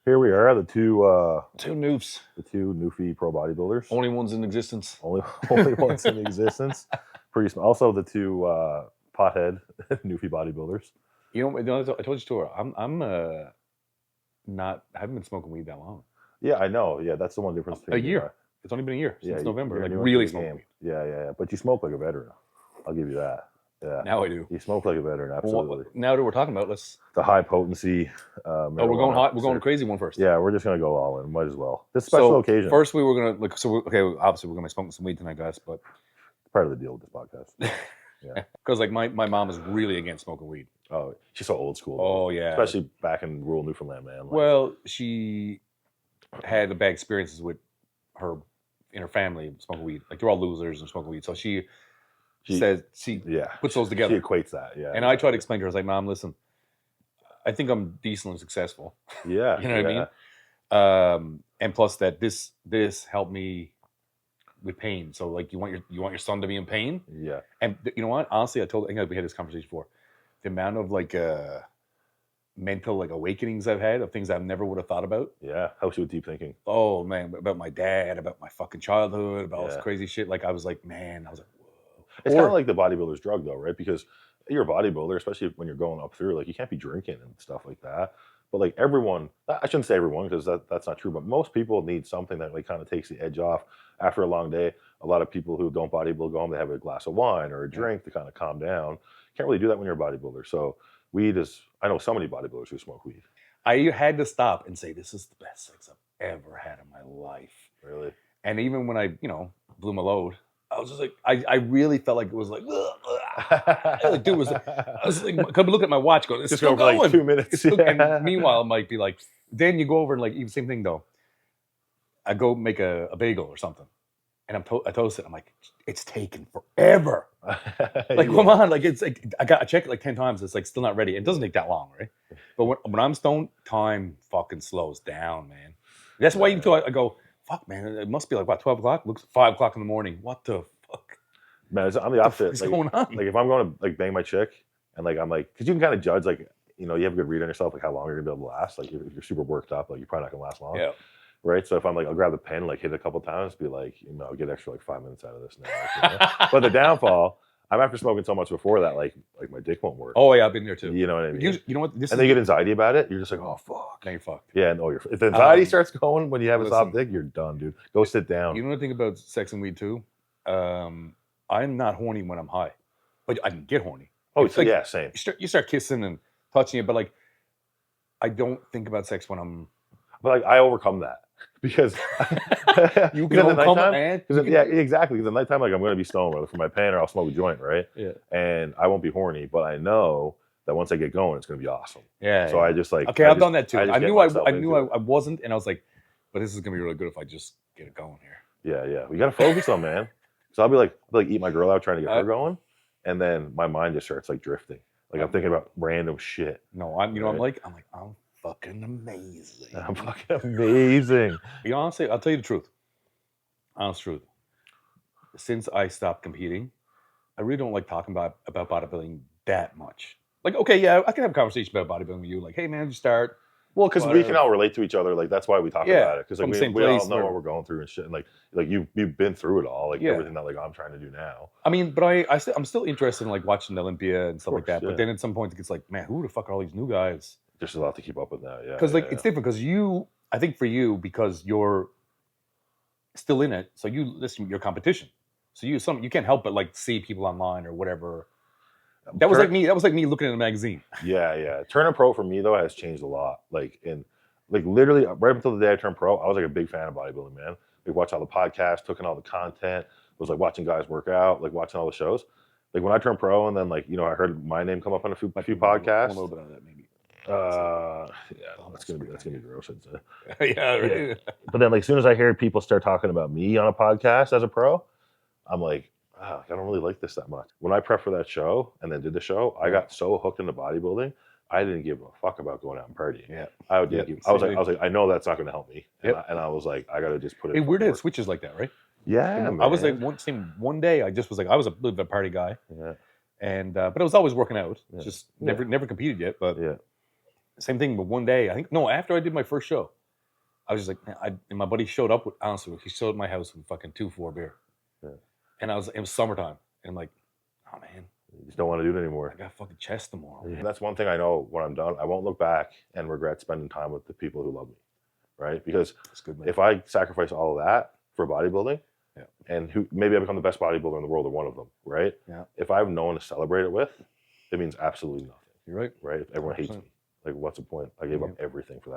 Here we are, the two noofs. the two newfie pro bodybuilders. Only ones in existence. Only ones in existence. Pretty small. Also, the two pothead newfie bodybuilders. You know, I told you too. I'm not. I haven't been smoking weed that long. Yeah, I know. Yeah, that's the one difference. A year. It's only been a year since November. you're Like new really into the smoking game. weed. Yeah. But you smoke like a veteran. I'll give you that. Yeah. Now I do. You smoke like a veteran, absolutely. Well, now that we're talking about, let's. The high potency. We're going hot. We're going crazy one first. Yeah, we're just gonna go all in. Might as well. This special occasion. First, we were gonna like. So okay, obviously we're gonna be smoking some weed tonight, guys. But it's part of the deal with this podcast. Yeah, because like my mom is really against smoking weed. Oh, she's so old school. Oh yeah, especially back in rural Newfoundland, man. Like, well, she had bad experiences with her in her family smoking weed. Like they're all losers and smoking weed. So she says she puts those together. She equates that. Yeah. And I try to explain to her, I was like, Mom, listen, I think I'm decently successful. Yeah. You know what I mean? And plus that this helped me with pain. So like you want your son to be in pain? Yeah. And you know what? Honestly, I think we had this conversation before. The amount of like mental like awakenings I've had of things I never would have thought about. Yeah. Helps you with deep thinking. Oh man, about my dad, about my fucking childhood, about all this crazy shit. Like I was like, whoa. It's kind of like the bodybuilder's drug though, right? Because you're a bodybuilder, especially when you're going up through, like you can't be drinking and stuff like that. But like everyone, I shouldn't say everyone because that's not true, but most people need something that like kind of takes the edge off after a long day. A lot of people who don't bodybuild go home, they have a glass of wine or a drink to kind of calm down. Can't really do that when you're a bodybuilder. So weed is, I know so many bodybuilders who smoke weed. I had to stop and say, this is the best sex I've ever had in my life. Really? And even when I, blew my load, I was just like, I really felt like it was like, like dude, I was like, I could look at my watch going, it's still going. Like 2 minutes. And meanwhile, it might be like, then you go over and like, even same thing though. I go make a bagel or something. And I toast it. I'm like, it's taken forever. Like, come on. Like, it's like, I checked it like 10 times. It's like still not ready. It doesn't take that long, right? But when I'm stoned, time fucking slows down, man. That's why even I go, fuck, man, it must be like, what, 12 o'clock? Looks 5 o'clock in the morning. What the fuck? Man, I'm the opposite. What's going on? Like, if I'm going to like bang my chick and like, I'm like, because you can kind of judge, like, you have a good read on yourself, like how long you're going to be able to last. Like, if you're super worked up, like, you're probably not going to last long. Yeah. Right, so if I'm like, I'll grab the pen, like hit it a couple times, be like, I'll get extra like 5 minutes out of this now. But the downfall, I'm after smoking so much before that, like my dick won't work. Oh yeah, I've been there too. You know what I mean? You know what? And then you get anxiety about it. You're just like, oh fuck. Now you're fucked. Yeah, no, if the anxiety starts going when you have a soft dick, you're done, dude. Go sit down. You know the thing about sex and weed too? I'm not horny when I'm high, but I can get horny. Oh, it's like, yeah, same. You start kissing and touching it, but like, I don't think about sex when I'm. But like, I overcome that. Because you can overcome it, man. Yeah, exactly. Because at nighttime, like I'm going to be stoned, whether for my pain or I'll smoke a joint, right? Yeah. And I won't be horny, but I know that once I get going, it's going to be awesome. Yeah. So I just like. Okay, I've done that too. I knew I wasn't, and I was like, but this is going to be really good if I just get it going here. Yeah. We got to focus on, man. So I'll be like eat my girl out trying to get her going, and then my mind just starts like drifting. Like I'm thinking about random shit. No, I'm like, I'm fucking amazing. I'm fucking amazing. Honestly, I'll tell you the truth. Honest truth. Since I stopped competing, I really don't like talking about bodybuilding that much. Like, okay, yeah, I can have a conversation about bodybuilding with you. Like, hey, man, you start. Well, because we can all relate to each other. Like, that's why we talk about it. Because like, we all know what we're going through and shit. And like you've been through it all. Like everything that like I'm trying to do now. I mean, but I'm still interested in like watching Olympia and stuff like that. Yeah. But then at some point it gets like, man, who the fuck are all these new guys? There's a lot to keep up with now, yeah. Because it's different. Because I think for you, because you're still in it, so you listen your competition. So you can't help but like see people online or whatever. That was like me. That was like me looking at a magazine. Yeah. Turning pro for me though has changed a lot. Like literally right up until the day I turned pro, I was like a big fan of bodybuilding, man. Like watch all the podcasts, took in all the content, was like watching guys work out, like watching all the shows. Like when I turned pro, and then like I heard my name come up on a few podcasts. A little bit of that maybe. That's gonna be gross. Yeah, right. Yeah. But then, like, as soon as I hear people start talking about me on a podcast as a pro, I'm like, I don't really like this that much. When I prepped for that show and then did the show, I got so hooked into bodybuilding, I didn't give a fuck about going out and partying. Yeah, I was like, I know that's not going to help me, and I was like, I got to just put it. Hey, weird it switches like that, right? Yeah, I was like one day, I just was like, I was a little bit of a party guy, and but I was always working out, just never competed yet, but yeah. same thing. But one day, I think after I did my first show, I was just like, man, and my buddy showed up with, honestly, he showed up at my house with fucking 2-4 beer, and it was summertime, and I'm like, oh man, you just don't want to do it anymore. I got fucking chest tomorrow. And that's one thing I know when I'm done. I won't look back and regret spending time with the people who love me, right? Because good, man. if I sacrifice all of that for bodybuilding, and maybe I become the best bodybuilder in the world or one of them, right? Yeah. If I have no one to celebrate it with, it means absolutely nothing. You're right. Right? If everyone 100%. Hates me, like what's the point? I gave up everything for that.